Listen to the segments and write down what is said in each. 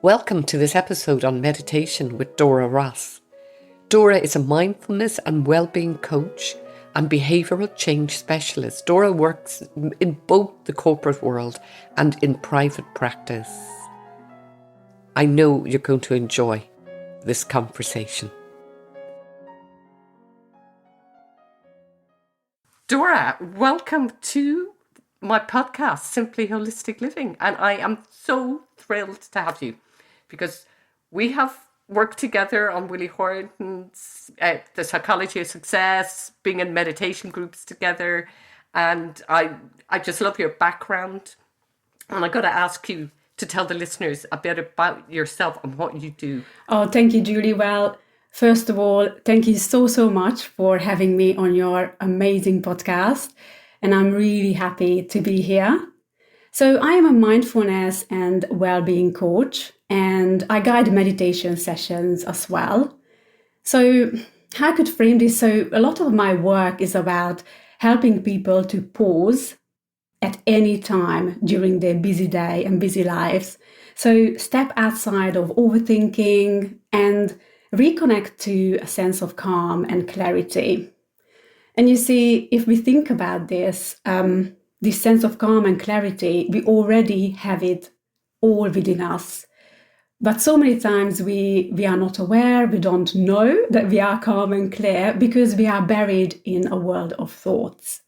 Welcome to this episode on meditation with Dora Ross. Dora is a mindfulness and wellbeing coach and behavioural change specialist. Dora works in both the corporate world and in private practice. I know you're going to enjoy this conversation. Dora, welcome to my podcast, Simply Holistic Living. And I am so thrilled to have you because we have worked together on Willie Horton's The Psychology of Success, being in meditation groups together. And I just love your background. And I got to ask you to tell the listeners a bit about yourself and what you do. Oh, thank you, Julie. Well, first of all, thank you so much for having me on your amazing podcast. And I'm really happy to be here. So I am a mindfulness and well-being coach, and I guide meditation sessions as well. So how I could frame this? So a lot of my work is about helping people to pause at any time during their busy day and busy lives. So step outside of overthinking and reconnect to a sense of calm and clarity. And you see, if we think about this sense of calm and clarity, we already have it all within us. But so many times we are not aware, we don't know that we are calm and clear because we are buried in a world of thoughts.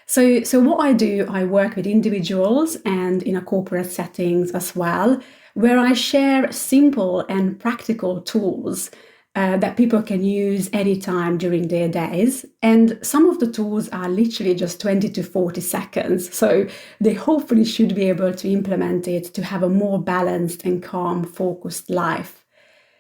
So what I do, I work with individuals and in a corporate settings as well, where I share simple and practical tools that people can use anytime during their days. And some of the tools are literally just 20 to 40 seconds. So they hopefully should be able to implement it to have a more balanced and calm, focused life.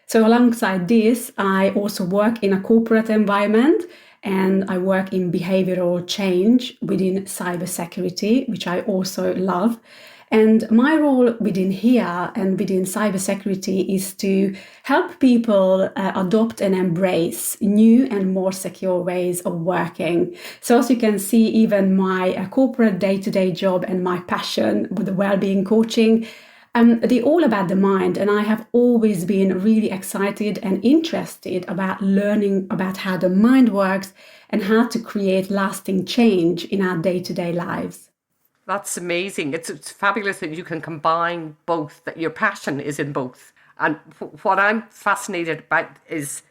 So alongside this, I also work in a corporate environment and I work in behavioural change within cybersecurity, which I also love. And my role within here and within cybersecurity is to help people adopt and embrace new and more secure ways of working. So as you can see, even my corporate day-to-day job and my passion with the wellbeing coaching, they're all about the mind. And I have always been really excited and interested about learning about how the mind works and how to create lasting change in our day-to-day lives. That's amazing. It's fabulous that you can combine both, that your passion is in both. And what I'm fascinated about is,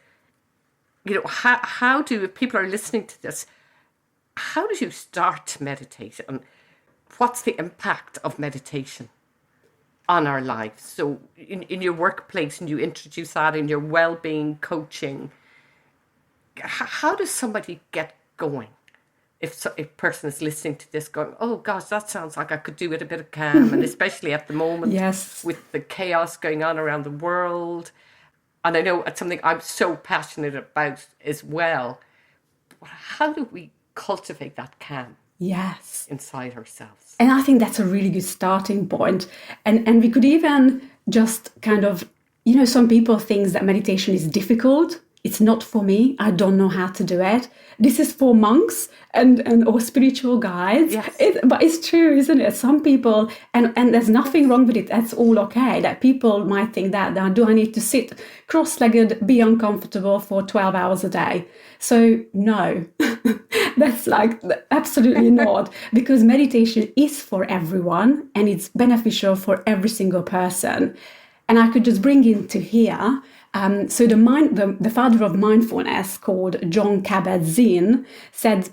how do, if people are listening to this, how do you start to meditate? And what's the impact of meditation on our lives? So in your workplace, and you introduce that in your well-being coaching, how does somebody get going? If a person is listening to this going, oh gosh, that sounds like I could do with a bit of calm, and especially at the moment Yes. with the chaos going on around the world. And I know it's something I'm so passionate about as well. How do we cultivate that calm? Yes. Inside ourselves? And I think that's a really good starting point. And we could even just kind of, some people think that meditation is difficult. It's not for me. I don't know how to do it. This is for monks and or spiritual guides. Yes. But it's true, isn't it? Some people, and there's nothing wrong with it. That's all okay. That people might think that do I need to sit cross-legged, be uncomfortable for 12 hours a day? So no, that's absolutely not. Because meditation is for everyone and it's beneficial for every single person. And I could just bring into here. So the father of mindfulness, called John Kabat-Zinn, said,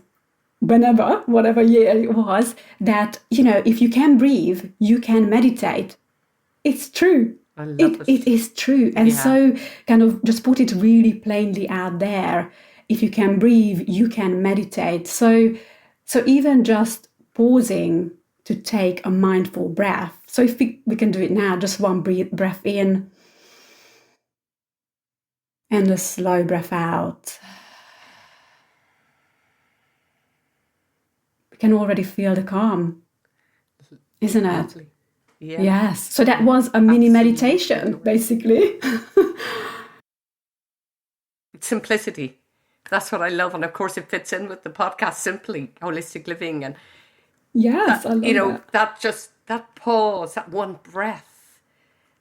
whatever year it was, that if you can breathe, you can meditate. It's true. I love it. It is true, and so kind of just put it really plainly out there. If you can breathe, you can meditate. So even just pausing to take a mindful breath. So if we can do it now, just one breath in. And a slow breath out. We can already feel the calm, isn't it? Lovely. Yeah, Yes. So that was a mini absolutely, meditation, Dora. basically. Simplicity. That's what I love. And of course, it fits in with the podcast, Simply Holistic Living. And Yes, that, I you love know, that. that just, that pause, that one breath,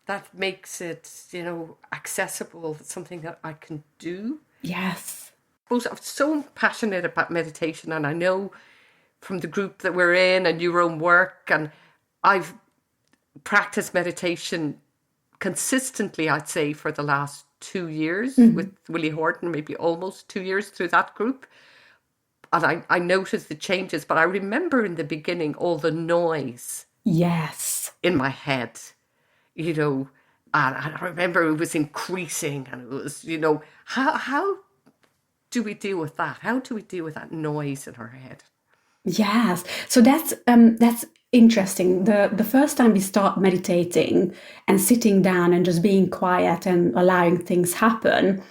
that makes it, you know, accessible, something that I can do. Yes. I suppose I'm so passionate about meditation, and I know from the group that we're in and your own work, and I've practiced meditation consistently, I'd say, for the last 2 years with Mhm. Willie Horton, maybe almost 2 years through that group. And I noticed the changes, but I remember in the beginning all the noise Yes. in my head, you know, and I remember it was increasing, and it was, you know, how do we deal with that? How do we deal with that noise in our head? Yes. So that's interesting. The first time we start meditating and sitting down and just being quiet and allowing things happen,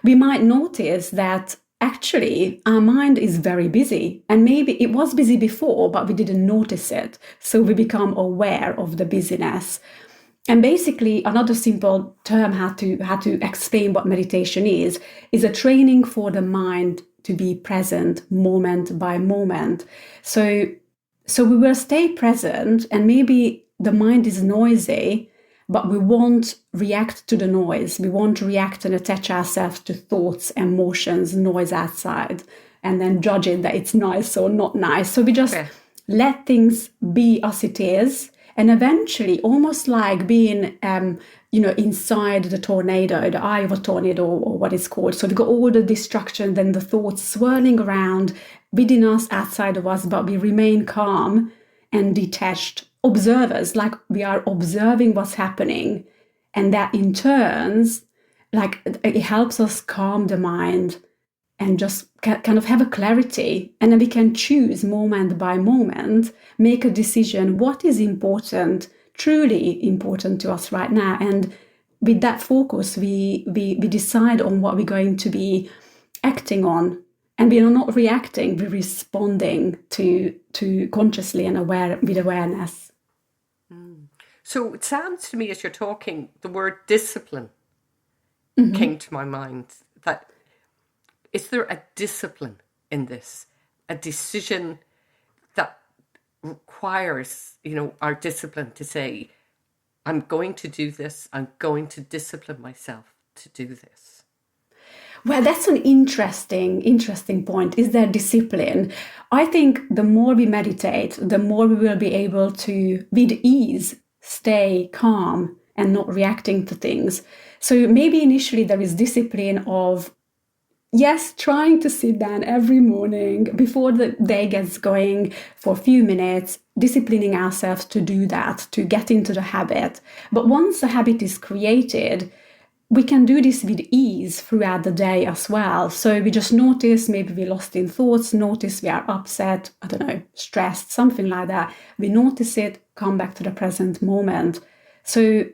we might notice that actually our mind is very busy. And maybe it was busy before, but we didn't notice it. So we become aware of the busyness. And basically, another simple term how to explain what meditation is a training for the mind to be present moment by moment. So so we will stay present, and maybe the mind is noisy, but we won't react to the noise. We won't react and attach ourselves to thoughts, emotions, noise outside, and then judge it that it's nice or not nice. So we just Yeah. let things be as it is, and eventually, almost like being inside the tornado, the eye of a tornado, or what it's called. So we got all the distraction, then the thoughts swirling around within us, outside of us, but we remain calm and detached observers, like we are observing what's happening. And that in turns, like it helps us calm the mind and just kind of have a clarity, and then we can choose moment by moment, make a decision what is important, truly important to us right now. And with that focus, we decide on what we're going to be acting on, and we are not reacting, we're responding to consciously and aware with awareness. So it sounds to me as you're talking, the word discipline Mm-hmm. came to my mind. That is there a discipline in this, a decision that requires, you know, our discipline to say, I'm going to do this. I'm going to discipline myself to do this. Well, that's an interesting point. Is there discipline? I think the more we meditate, the more we will be able to, with ease, stay calm and not reacting to things. So maybe initially there is discipline of, yes, trying to sit down every morning before the day gets going for a few minutes, disciplining ourselves to do that, to get into the habit. But once the habit is created, we can do this with ease throughout the day as well. So we just notice maybe we're lost in thoughts, notice we are upset, I don't know, stressed, something like that. We notice it, come back to the present moment. So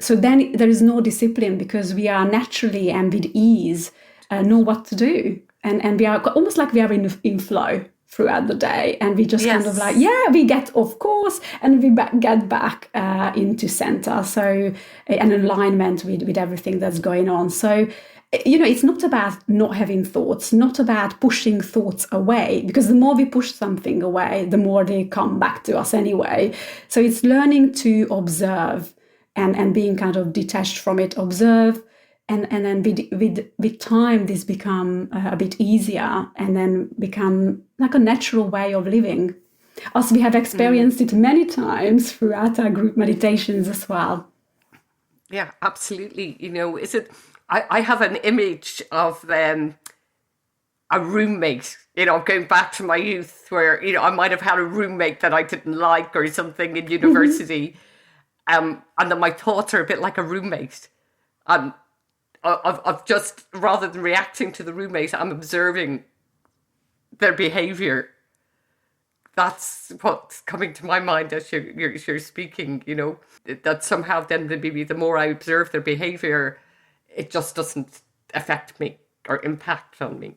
so then there is no discipline because we are naturally and with ease know what to do, and we are almost like we are in flow throughout the day, and we just kind of like, Yes. yeah, we get of course, and we get back into center, so an alignment with everything that's going on. So it's not about not having thoughts, not about pushing thoughts away, because the more we push something away, the more they come back to us anyway. So it's learning to observe and being kind of detached from it, observe, and then with time this become a bit easier, and then become like a natural way of living, as we have experienced it many times throughout our group meditations as well. Yeah, absolutely. You know, is it, I have an image of a roommate, you know, going back to my youth where, you know, I might have had a roommate that I didn't like or something in Mhm. university. And then my thoughts are a bit like a roommate. Um, of just, rather than reacting to the roommate, I'm observing their behavior. That's what's coming to my mind as you're speaking, you know, that somehow then maybe the more I observe their behavior, it just doesn't affect me or impact on me.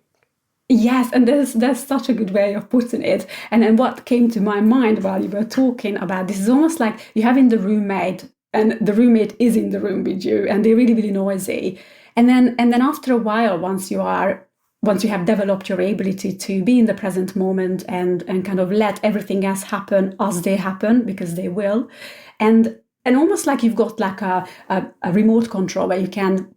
Yes, and there's such a good way of putting it. And then what came to my mind while you were talking about this is almost like you having the roommate, and the roommate is in the room with you, and they're really, really noisy. And then after a while, once you have developed your ability to be in the present moment and kind of let everything else happen as they happen, because they will, and almost like you've got like a remote control where you can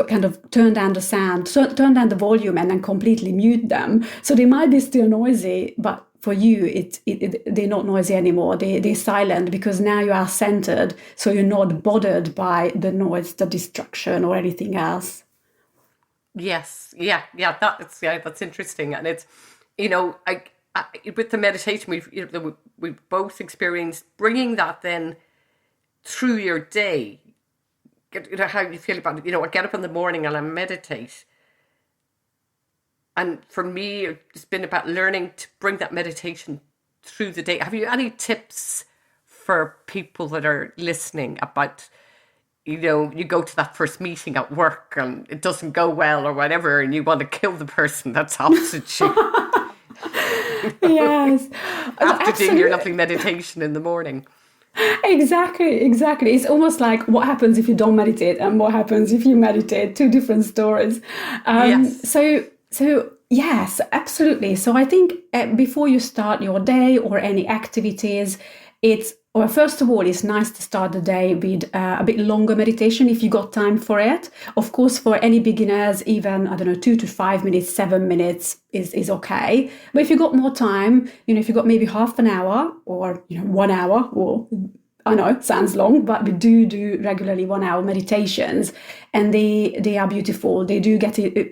kind of turn down the sound, turn down the volume, and then completely mute them. So they might be still noisy, but for you, they're not noisy anymore. They're silent because now you are centered, so you're not bothered by the noise, the distraction, or anything else. Yes, that's interesting, and it's, I with the meditation we've both experienced bringing that then through your day. How you feel about it. I get up in the morning and I meditate, and for me, it's been about learning to bring that meditation through the day. Have you any tips for people that are listening about, you go to that first meeting at work and it doesn't go well or whatever, and you want to kill the person that's opposite you Yes, after doing your absolutely. lovely meditation in the morning? Exactly. It's almost like what happens if you don't meditate and what happens if you meditate, two different stories. Um, Yes. so, so yes, absolutely. So I think before you start your day or any activities, well, first of all, it's nice to start the day with a bit longer meditation if you got time for it. Of course, for any beginners, even, I don't know, 2 to 5 minutes, 7 minutes is okay. But if you got more time, if you got maybe half an hour or, 1 hour, or I know, sounds long, but we do regularly 1 hour meditations, and they are beautiful. They do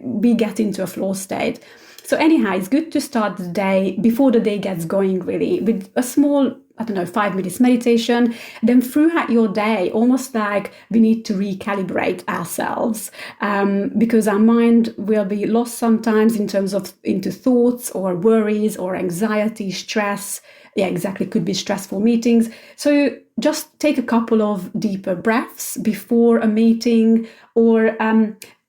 we get into a flow state. So anyhow, it's good to start the day before the day gets going, really, with a small, I don't know, 5 minutes meditation. Then throughout your day, almost like we need to recalibrate ourselves, because our mind will be lost sometimes in terms of into thoughts or worries or anxiety, stress. Yeah, exactly. Could be stressful meetings. So just take a couple of deeper breaths before a meeting, or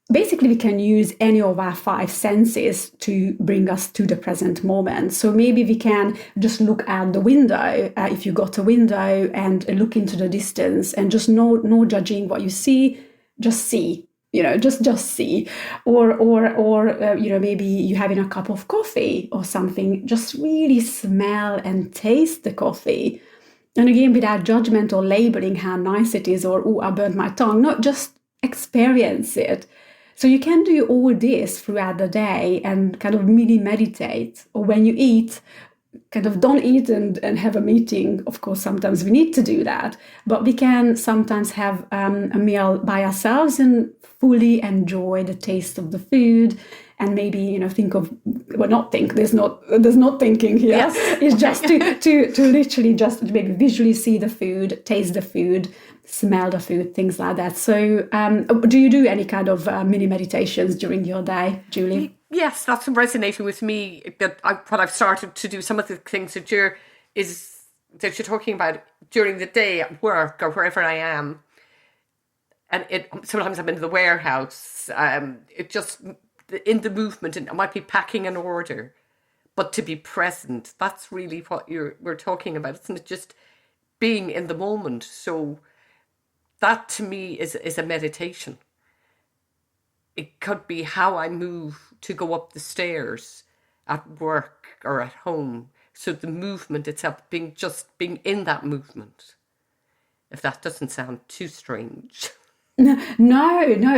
basically we can use any of our five senses to bring us to the present moment. So maybe we can just look out the window, if you got a window, and look into the distance, and just no judging what you see, just see. Just see, or maybe you having a cup of coffee or something. Just really smell and taste the coffee, and again, without judgment or labeling how nice it is, or oh, I burned my tongue. Not just experience it. So you can do all this throughout the day and kind of mini meditate. Or when you eat, kind of don't eat and have a meeting. Of course, sometimes we need to do that, but we can sometimes have a meal by ourselves and fully enjoy the taste of the food. And maybe think of, well, not think. There's not thinking here. Yes. It's Okay. just to literally just maybe visually see the food, taste the food, smell the food, things like that. So, do you do any kind of mini meditations during your day, Julie? Yes, that's resonating with me. What I've started to do, some of the things that you're talking about during the day at work or wherever I am, and sometimes I'm in the warehouse. It just in the movement, and I might be packing an order, but to be present. That's really what we're talking about. Isn't it just being in the moment? So that to me is a meditation. It could be how I move to go up the stairs at work or at home. So the movement itself, being in that movement, if that doesn't sound too strange. No,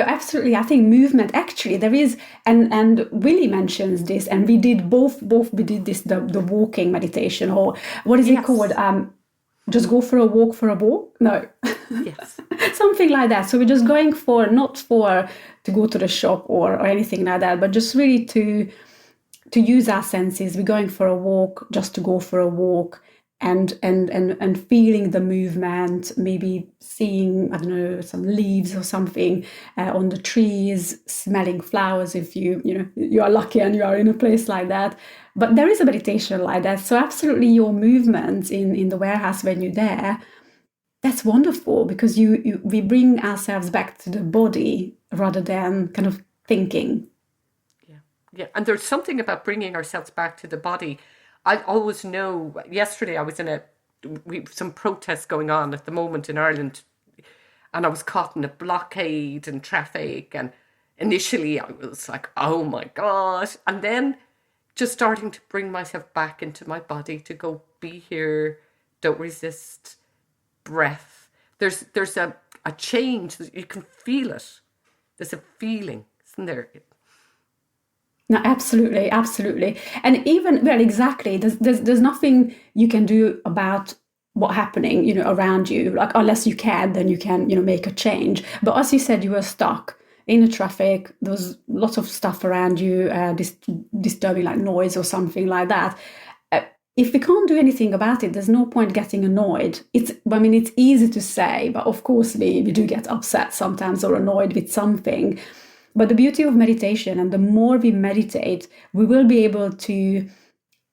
absolutely. I think movement, actually there is, and Willie mentions this, and we did both we did this, the walking meditation, or what is it called? Yes, Just go for a walk for a walk? No. yes, Something like that. So we're just going for, not for to go to the shop or anything like that, but just really to use our senses. We're going for a walk, just to go for a walk, and feeling the movement, maybe seeing, I don't know, some leaves or something on the trees, smelling flowers if you are lucky and you are in a place like that. But there is a meditation like that. So absolutely, your movements in the warehouse when you're there, that's wonderful, because we bring ourselves back to the body rather than kind of thinking. yeah. Yeah, and there's something about bringing ourselves back to the body. I always know. Yesterday, I was in some protests going on at the moment in Ireland, and I was caught in a blockade and traffic. And initially, I was like, "Oh my gosh!" And then just starting to bring myself back into my body to go, "Be here, don't resist." Breath. There's a change that you can feel it. There's a feeling, isn't there? No, absolutely, absolutely. And even, well, exactly, there's nothing you can do about what happening, around you. Like, unless you can, then you can, make a change. But as you said, you were stuck in the traffic. There was lots of stuff around you, disturbing, like noise or something like that. If we can't do anything about it, there's no point getting annoyed. It's easy to say, but of course we do get upset sometimes or annoyed with something. But the beauty of meditation, and the more we meditate, we will be able to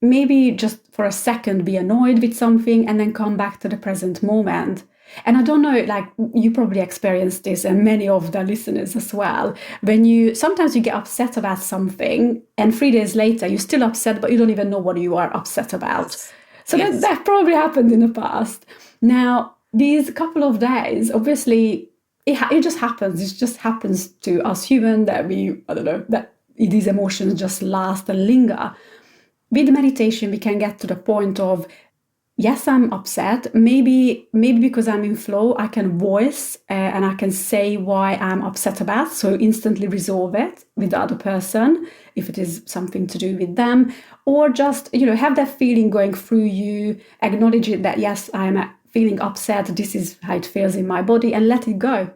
maybe just for a second be annoyed with something and then come back to the present moment. And I don't know, like, you probably experienced this, and many of the listeners as well, when sometimes you get upset about something and 3 days later you're still upset, but you don't even know what you are upset about. Yes. So Yes. that probably happened in the past. Now, these couple of days, obviously, it just happens. It just happens to us human that that these emotions just last and linger. With meditation, we can get to the point of, yes, I'm upset. Maybe because I'm in flow, I can voice and I can say why I'm upset about. So instantly resolve it with the other person, if it is something to do with them, or just have that feeling going through you. Acknowledge it that yes, I'm feeling upset. This is how it feels in my body, and let it go.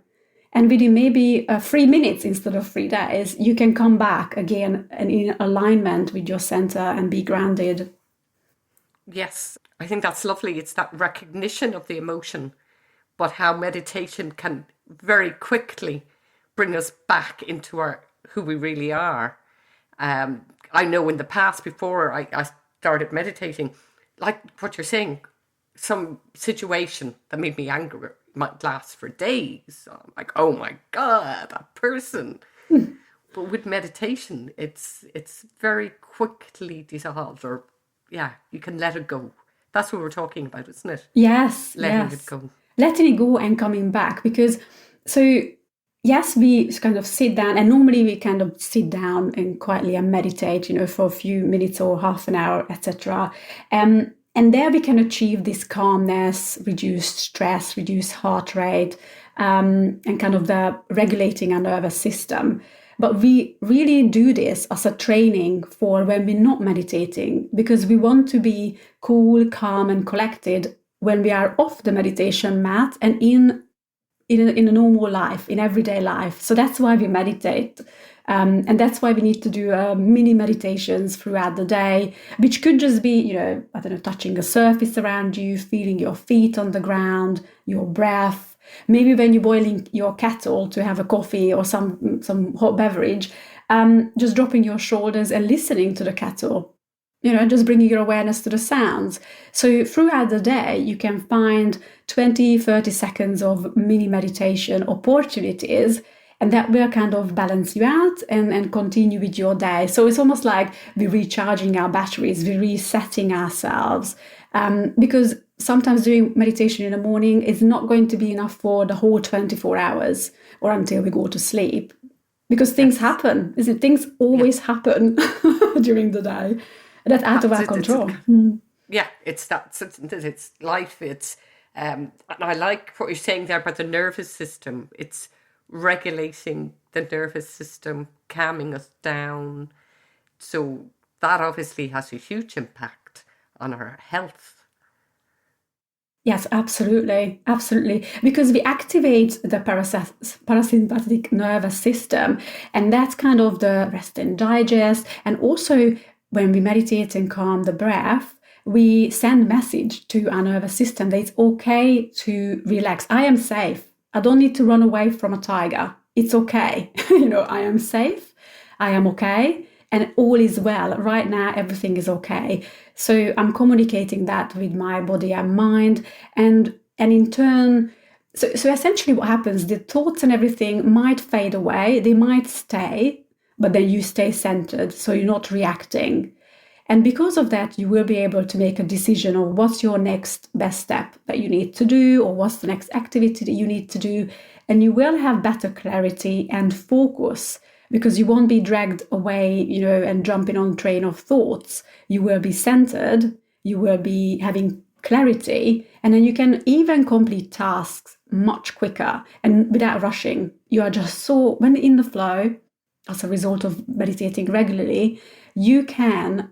And within maybe 3 minutes instead of 3 days, you can come back again and in alignment with your center and be grounded. Yes, I think that's lovely. It's that recognition of the emotion, but how meditation can very quickly bring us back into our who we really are. I know in the past, before I started meditating, like what you're saying, some situation that made me angry might last for days. So I'm like, oh my God, that person. But with meditation, it's very quickly dissolved, or yeah, you can let it go. That's what we're talking about, isn't it? Yes, Letting it yes. go. Letting it go and coming back. Because, so yes, we kind of sit down, and normally we kind of sit down and quietly and meditate, for a few minutes or half an hour, etc. And there we can achieve this calmness, reduced stress, reduced heart rate, and kind of the regulating our nervous system. But we really do this as a training for when we're not meditating, because we want to be cool, calm, and collected when we are off the meditation mat and in a normal life, in everyday life. So that's why we meditate. And that's why we need to do mini meditations throughout the day, which could just be, touching a surface around you, feeling your feet on the ground, your breath. Maybe when you're boiling your kettle to have a coffee or some hot beverage, just dropping your shoulders and listening to the kettle. Just bringing your awareness to the sounds. So throughout the day, you can find 20, 30 seconds of mini meditation opportunities, and that will kind of balance you out and continue with your day. So it's almost like we're recharging our batteries, we're resetting ourselves. Because sometimes doing meditation in the morning is not going to be enough for the whole 24 hours or until we go to sleep. Because things happen, isn't it? Things always happen during the day. That's out of our control. Yeah, it's life. And I like what you're saying there about the nervous system. It's regulating the nervous system, calming us down. So that obviously has a huge impact on our health. Yes, absolutely. Absolutely. Because we activate the parasympathetic nervous system, and that's kind of the rest and digest. And also, when we meditate and calm the breath, we send message to our nervous system that it's okay to relax. I am safe. I don't need to run away from a tiger. It's okay. I am safe. I am okay. And all is well. Right now, everything is okay. So I'm communicating that with my body and mind. And in turn, so essentially what happens, the thoughts and everything might fade away. They might stay, but then you stay centered, so you're not reacting. And because of that, you will be able to make a decision on what's your next best step that you need to do, or what's the next activity that you need to do. And you will have better clarity and focus because you won't be dragged away, and jumping on train of thoughts. You will be centered, you will be having clarity, and then you can even complete tasks much quicker and without rushing. You are just so, when in the flow, as a result of meditating regularly, you can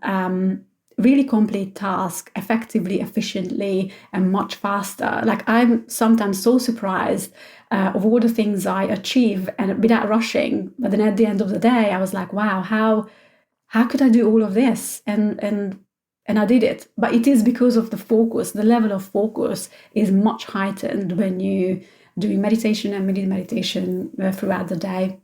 really complete tasks effectively, efficiently, and much faster. Like, I'm sometimes so surprised of all the things I achieve and without rushing. But then at the end of the day, I was like, wow, how could I do all of this? And I did it. But it is because of the focus. The level of focus is much heightened when you do meditation and meditation throughout the day.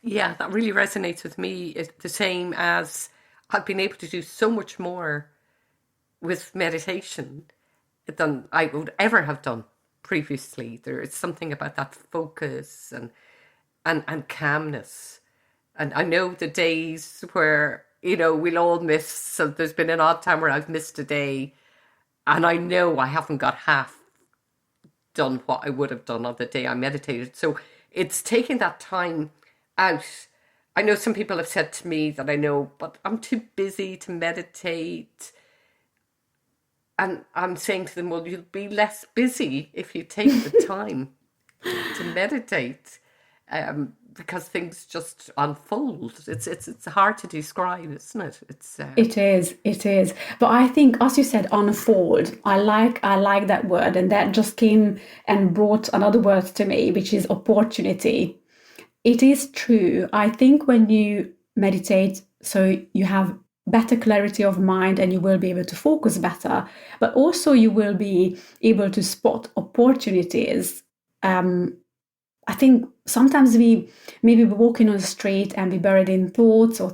Yeah, that really resonates with me. It's the same as I've been able to do so much more with meditation than I would ever have done previously. There is something about that focus and calmness. And I know the days where, we'll all miss. So there's been an odd time where I've missed a day, and I know I haven't got half done what I would have done on the day I meditated. So it's taking that time out. I know some people have said to me that I know, but I'm too busy to meditate. And I'm saying to them, well, you'll be less busy if you take the time to meditate, because things just unfold. It's hard to describe, isn't it? It is. But I think, as you said, unfold. I like that word, and that just came and brought another word to me, which is opportunity. It is true. I think when you meditate, so you have better clarity of mind and you will be able to focus better, but also you will be able to spot opportunities. I think sometimes we maybe we're walking on the street and we're buried in thoughts or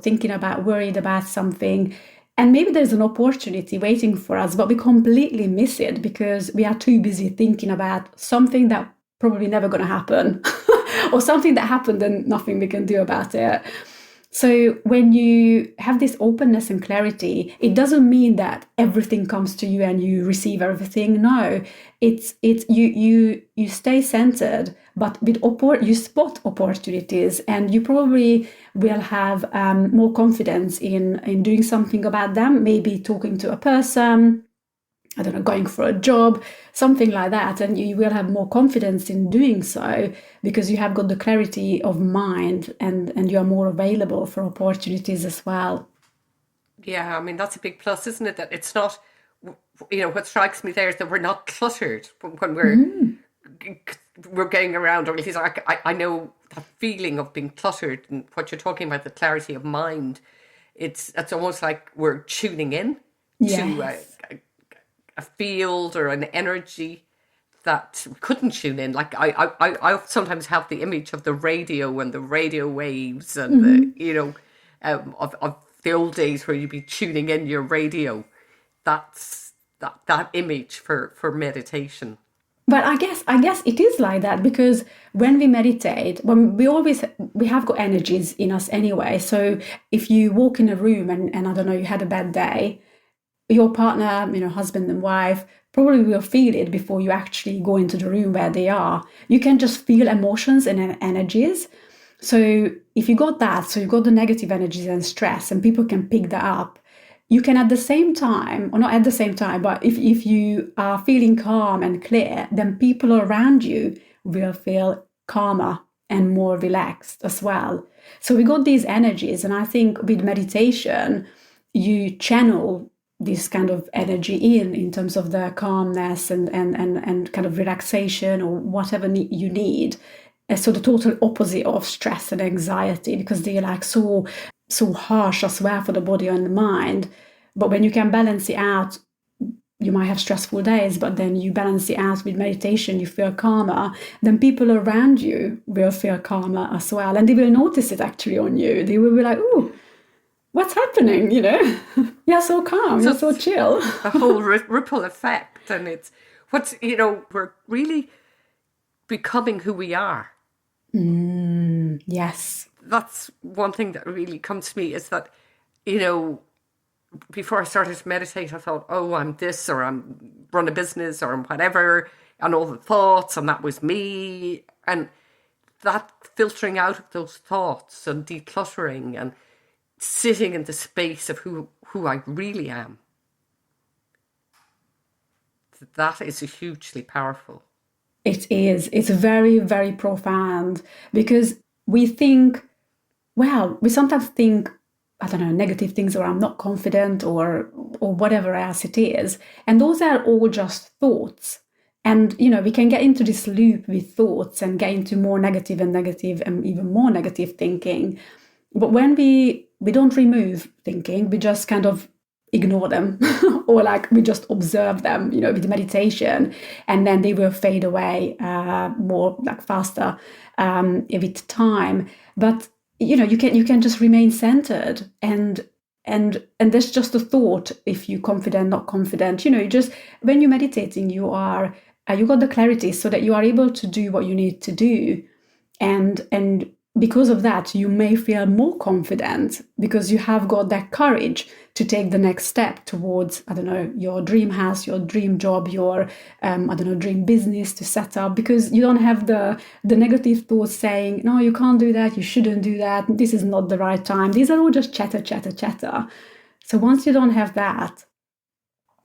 worried about something. And maybe there's an opportunity waiting for us, but we completely miss it because we are too busy thinking about something that probably never going to happen or something that happened and nothing we can do about it. So when you have this openness and clarity, it doesn't mean that everything comes to you and you receive everything. No, it's you stay centered, but you spot opportunities, and you probably will have more confidence in doing something about them. Maybe talking to a person, I don't know, going for a job, something like that. And you will have more confidence in doing so because you have got the clarity of mind and you are more available for opportunities as well. Yeah, I mean, that's a big plus, isn't it? That it's not, what strikes me there is that we're not cluttered when we're getting around, or at least I know that feeling of being cluttered and what you're talking about, the clarity of mind. It's almost like we're tuning in to Yes. a field or an energy that we couldn't tune in. Like I sometimes have the image of the radio and the radio waves and of the old days where you'd be tuning in your radio. That's that image for meditation. But I guess it is like that because when we meditate, when we have got energies in us anyway. So if you walk in a room and I don't know, you had a bad day, your partner, husband and wife, probably will feel it before you actually go into the room where they are. You can just feel emotions and energies. So if you got that, so you got the negative energies and stress, and people can pick that up, you can at the same time, or not at the same time, but if you are feeling calm and clear, then people around you will feel calmer and more relaxed as well. So we got these energies, and I think with meditation, you channel this kind of energy in terms of the calmness and kind of relaxation or whatever you need. So the total opposite of stress and anxiety, because they're like so harsh as well for the body and the mind. But when you can balance it out, you might have stressful days, but then you balance it out with meditation, you feel calmer, then people around you will feel calmer as well. And they will notice it actually on you. They will be like, "Ooh, what's happening?" You're so calm, So you're so chill. the whole ripple effect, and it's we're really becoming who we are. Yes. that's one thing that really comes to me is that, you know, before I started to meditate, I thought, oh, I'm this, or I'm run a business, or I'm whatever, and all the thoughts, and that was me. And that filtering out of those thoughts and decluttering and sitting in the space of who I really am, that is hugely powerful. It is. It's very, very profound because we think, well, we sometimes think, I don't know, negative things, or I'm not confident, or whatever else it is. And those are all just thoughts. And, you know, we can get into this loop with thoughts and get into more negative and even more negative thinking. But when we don't remove thinking, we just kind of ignore them or like we just observe them, you know, with meditation, and then they will fade away more like faster with time. But you know, you can just remain centered, and there's just a thought. If you're confident, not confident, you know, you just, when you're meditating, you are you got the clarity so that you are able to do what you need to do, and because of that, you may feel more confident because you have got that courage to take the next step towards, I don't know, your dream house, your dream job, your, I don't know, dream business to set up, because you don't have the negative thoughts saying, no, you can't do that, you shouldn't do that, this is not the right time. These are all just chatter. So once you don't have that,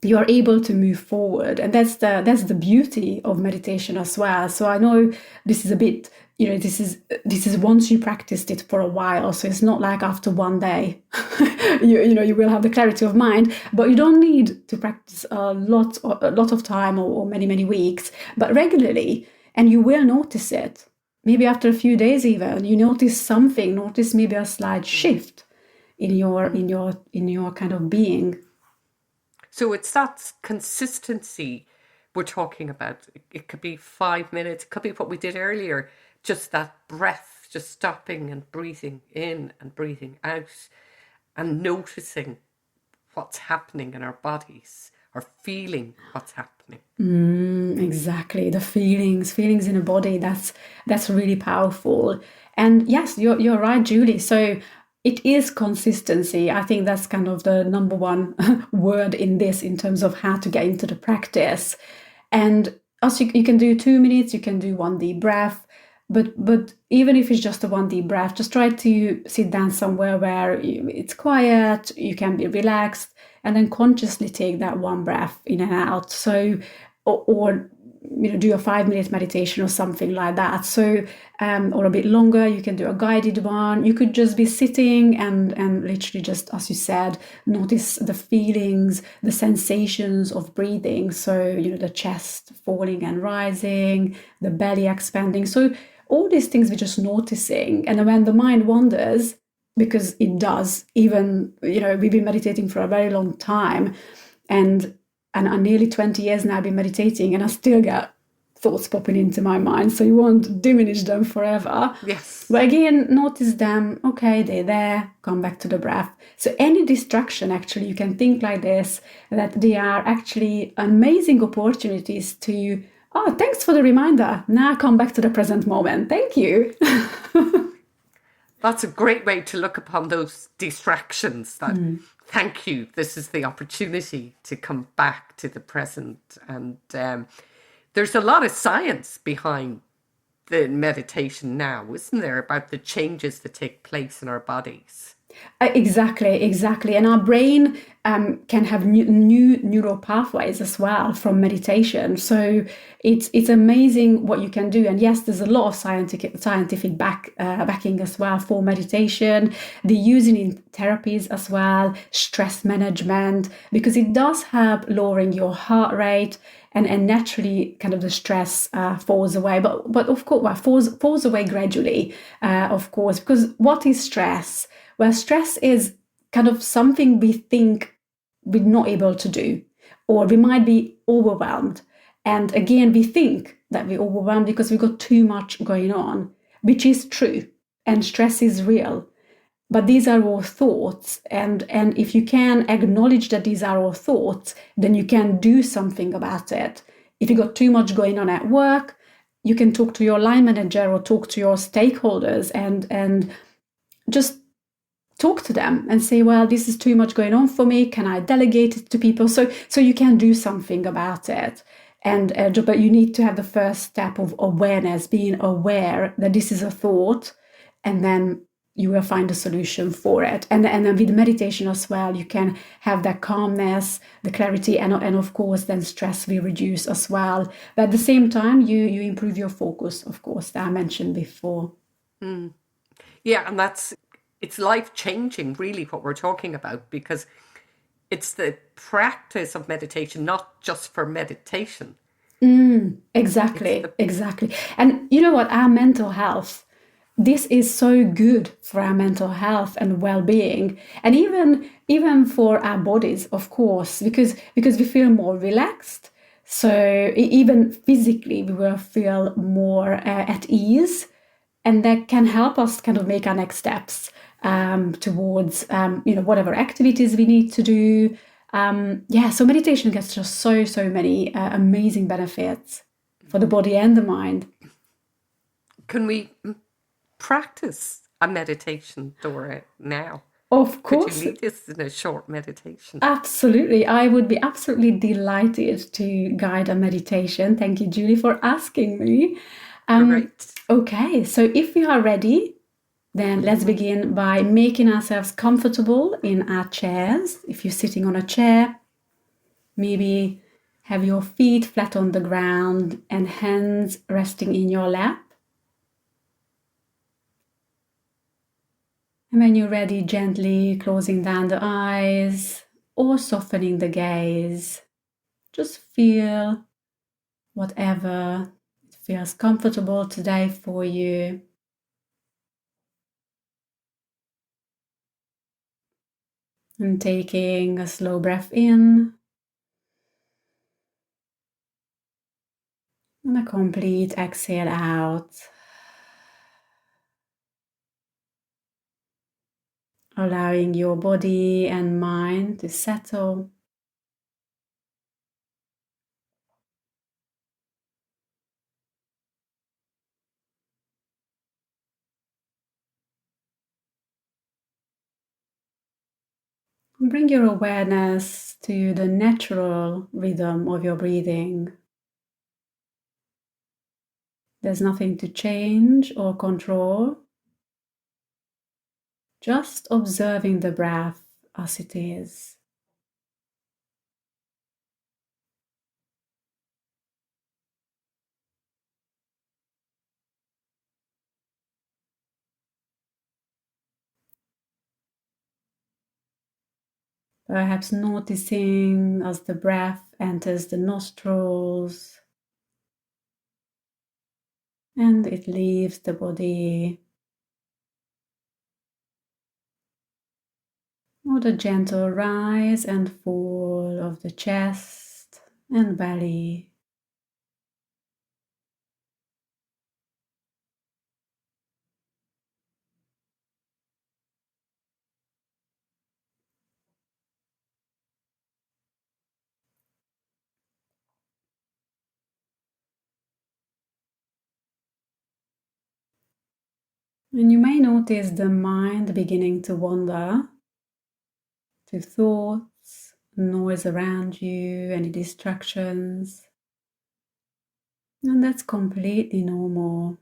you are able to move forward, and that's the beauty of meditation as well. So I know this is a bit, you know, this is once you practiced it for a while, so it's not like after one day you know you will have the clarity of mind, but you don't need to practice a lot of time or many weeks, but regularly, and you will notice it. Maybe after a few days even, you notice maybe a slight shift in your kind of being. So it's that consistency we're talking about. It could be 5 minutes, it could be what we did earlier, just that breath, just stopping and breathing in and breathing out, and noticing what's happening in our bodies, or feeling what's happening. Exactly, the feelings in the body. That's really powerful. And yes, you're right, Julie. So it is consistency. I think that's kind of the number one word in this, in terms of how to get into the practice. And as you can do 2 minutes, you can do one deep breath. But even if it's just a one deep breath, just try to sit down somewhere where it's quiet, you can be relaxed, and then consciously take that one breath in and out. So, or you know, do a 5 minute meditation or something like that. So, or a bit longer, you can do a guided one. You could just be sitting and literally just, as you said, notice the feelings, the sensations of breathing. So, you know, the chest falling and rising, the belly expanding. So all these things we're just noticing. And when the mind wanders, because it does, even, you know, we've been meditating for a very long time, and I'm nearly 20 years now I've been meditating, and I still get thoughts popping into my mind. So you won't diminish them forever. Yes. But again, notice them. Okay, they're there. Come back to the breath. So any distraction, actually, you can think like this, that they are actually amazing opportunities to, oh, thanks for the reminder. Now come back to the present moment. Thank you. That's a great way to look upon those distractions. That thank you. This is the opportunity to come back to the present. And there's a lot of science behind the meditation now, isn't there, about the changes that take place in our bodies? Exactly. And our brain can have new neural pathways as well from meditation. So it's amazing what you can do. And yes, there's a lot of scientific backing as well for meditation. They're using in therapies as well, stress management, because it does help lowering your heart rate. And naturally, kind of the stress falls away, but of course, falls away gradually, of course, because what is stress? Well, stress is kind of something we think we're not able to do, or we might be overwhelmed. And again, we think that we're overwhelmed because we've got too much going on, which is true, and stress is real. But these are all thoughts, and if you can acknowledge that these are all thoughts, then you can do something about it. If you got too much going on at work, you can talk to your line manager or talk to your stakeholders and just talk to them and say, well, this is too much going on for me. Can I delegate it to people? So you can do something about it. And but you need to have the first step of awareness, being aware that this is a thought, and then you will find a solution for it. And then with meditation as well, you can have that calmness, the clarity, and of course, then stress will reduce as well. But at the same time, you improve your focus, of course, that I mentioned before. Yeah, and it's life-changing, really, what we're talking about, because it's the practice of meditation, not just for meditation. It's Exactly, the exactly. And you know what? Our mental health, this is so good for our mental health and well-being, and even for our bodies, of course, because we feel more relaxed. So even physically, we will feel more at ease, and that can help us kind of make our next steps towards whatever activities we need to do. So meditation gets just so many amazing benefits for the body and the mind. Can we practice a meditation, Dora, now? Of Could you course, lead us in a short meditation? absolutely. I would be absolutely delighted to guide a meditation. Thank you, Julie, for asking me. Great. Okay, so if we are ready, then let's begin by making ourselves comfortable in our chairs. If you're sitting on a chair, maybe have your feet flat on the ground and hands resting in your lap. And when you're ready, gently closing down the eyes or softening the gaze. Just feel whatever feels comfortable today for you. And taking a slow breath in and a complete exhale out. Allowing your body and mind to settle. Bring your awareness to the natural rhythm of your breathing. There's nothing to change or control, just observing the breath as it is. Perhaps noticing as the breath enters the nostrils and it leaves the body, or the gentle rise and fall of the chest and belly. And you may notice the mind beginning to wander to thoughts, noise around you, any distractions. And that's completely normal.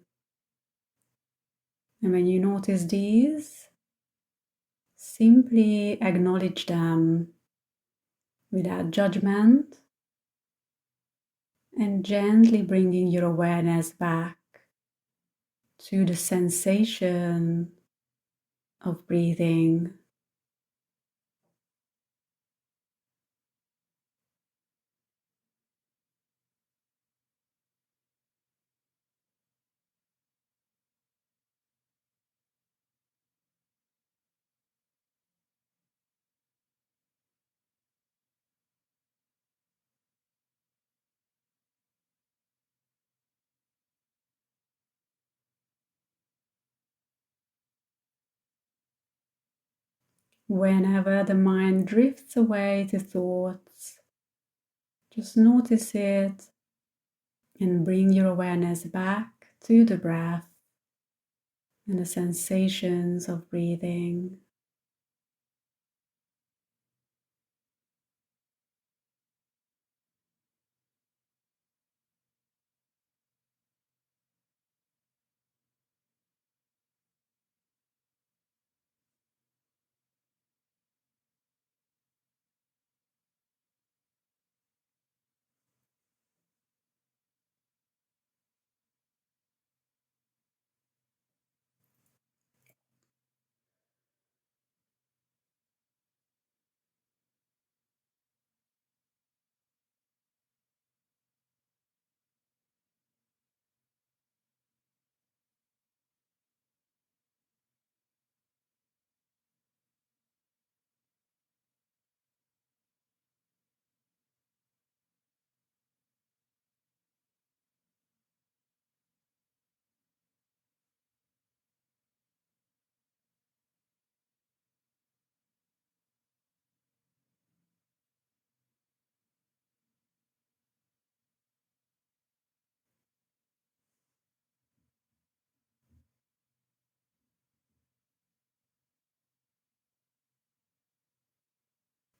And when you notice these, simply acknowledge them without judgment and gently bringing your awareness back to the sensation of breathing. Whenever the mind drifts away to thoughts, just notice it and bring your awareness back to the breath and the sensations of breathing.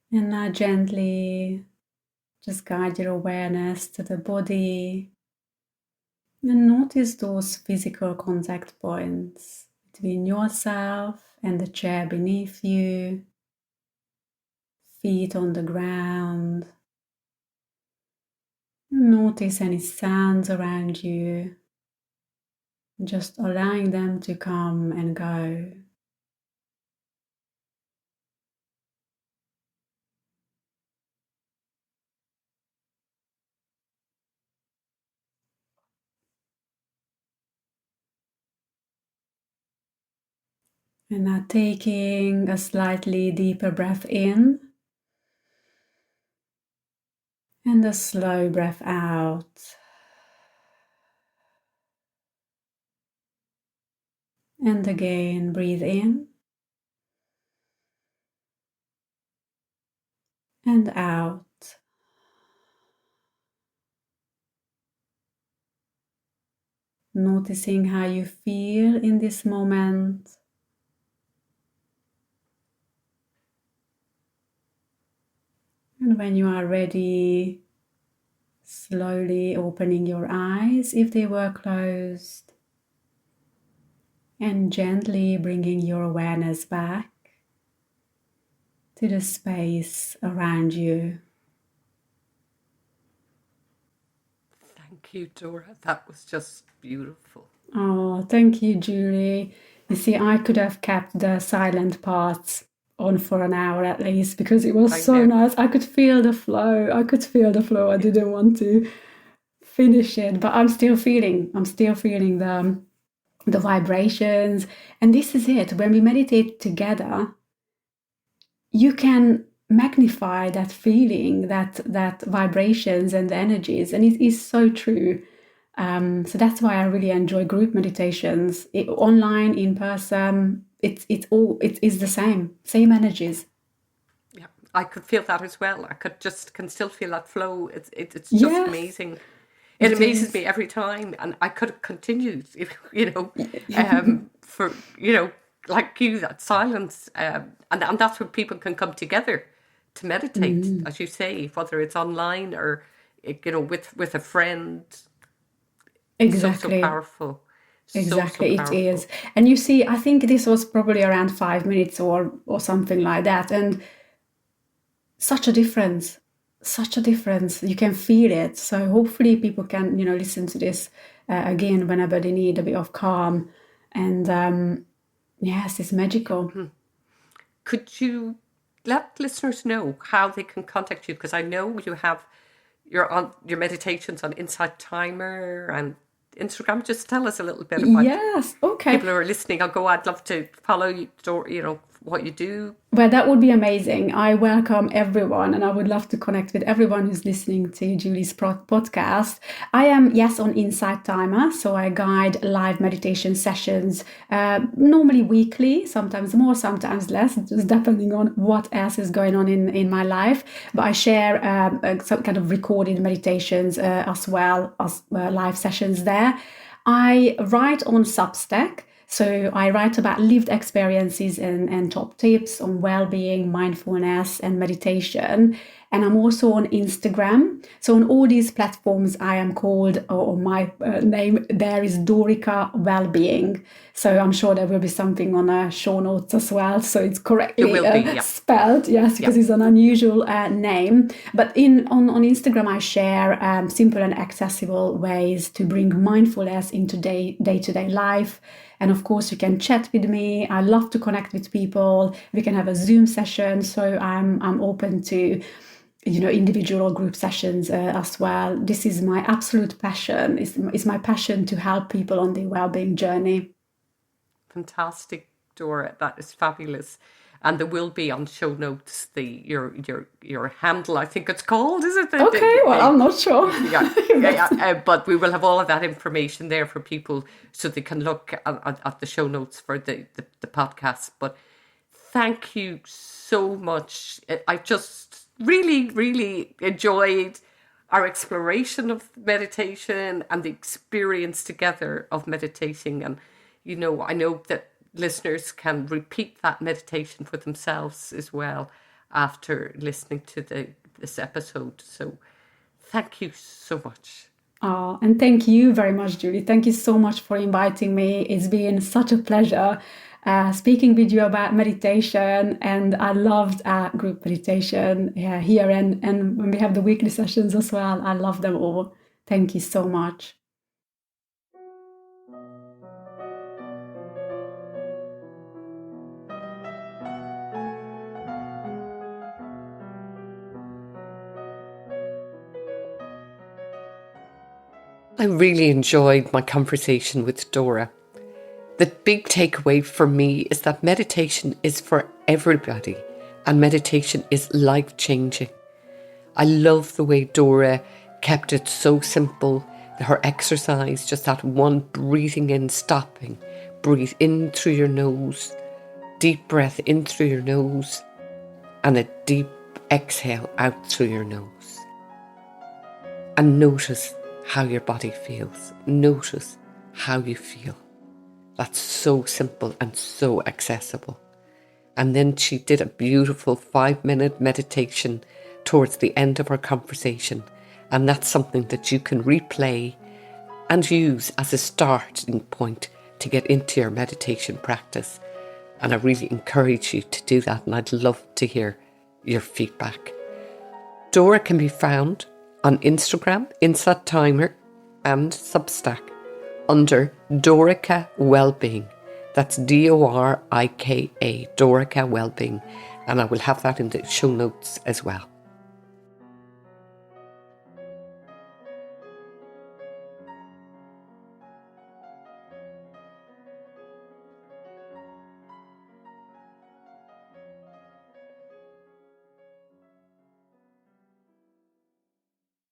And now gently just guide your awareness to the body and notice those physical contact points between yourself and the chair beneath you, feet on the ground. Notice any sounds around you, just allowing them to come and go. And now taking a slightly deeper breath in and a slow breath out. And again, breathe in and out. Noticing how you feel in this moment. And when you are ready, slowly opening your eyes if they were closed, and gently bringing your awareness back to the space around you. Thank you, Dora. That was just beautiful. Oh, thank you, Julie. You see, I could have kept the silent parts on for an hour at least because it was I so know. nice. I could feel the flow. I didn't want to finish it, but I'm still feeling the vibrations. And this is it. When we meditate together, you can magnify that feeling, that vibrations and energies, and it is so true. So that's why I really enjoy group meditations, online, in person. It is the same energies. Yeah, I could feel that as well. I can still feel that flow. It's just Yes, amazing. It it amazes is. me every time, and I could have continued, if, for like you, that silence, and that's when people can come together to meditate, as you say, whether it's online or with a friend. So Exactly. powerful, so Exactly, it powerful. is. And you see, I think this was probably around 5 minutes or something like that. And such a difference, such a difference. You can feel it. So hopefully people can, listen to this again whenever they need a bit of calm. And yes, it's magical. Could you let listeners know how they can contact you? Because I know you have your meditations on Insight Timer and Instagram. Just tell us a little bit about Yes, okay. people who are listening. I'd love to follow you, what you do. Well, that would be amazing. I welcome everyone and I would love to connect with everyone who's listening to Julie's podcast. I am, yes, on Insight Timer. So I guide live meditation sessions, normally weekly, sometimes more, sometimes less, just depending on what else is going on in my life. But I share some kind of recorded meditations as well as live sessions there. I write on Substack. So I write about lived experiences and top tips on well-being, mindfulness, and meditation. And I'm also on Instagram. So on all these platforms, I am called, or my name there is Dorika Wellbeing. So I'm sure there will be something on the show notes as well. So it's correctly will be, yeah. spelled, yes, because it's an unusual name. But on Instagram, I share simple and accessible ways to bring mindfulness into day-to-day life. And of course, you can chat with me. I love to connect with people. We can have a Zoom session. So I'm open to individual or group sessions as well. This is my absolute passion. It's my passion to help people on their well-being journey. Fantastic, Dora. That is fabulous. And there will be on show notes your handle, I think it's called, is it? Okay, well, I'm not sure. But we will have all of that information there for people so they can look at the show notes for the podcast. But thank you so much. I just really, really enjoyed our exploration of meditation and the experience together of meditating. And, I know that listeners can repeat that meditation for themselves as well after listening to this episode. So thank you so much. Oh, and thank you very much, Julie. Thank you so much for inviting me. It's been such a pleasure speaking with you about meditation, and I loved group meditation here and when we have the weekly sessions as well. I love them all. Thank you so much. I really enjoyed my conversation with Dora. The big takeaway for me is that meditation is for everybody and meditation is life-changing. I love the way Dora kept it so simple. Her exercise, just that one breathing in, stopping, breathe in through your nose, deep breath in through your nose, and a deep exhale out through your nose. And notice how your body feels. Notice how you feel. That's so simple and so accessible. And then she did a beautiful 5-minute meditation towards the end of our conversation. And that's something that you can replay and use as a starting point to get into your meditation practice. And I really encourage you to do that. And I'd love to hear your feedback. Dora can be found on Instagram, Insight Timer, and Substack under Dorika Wellbeing. That's Dorika, Dorika Wellbeing. And I will have that in the show notes as well.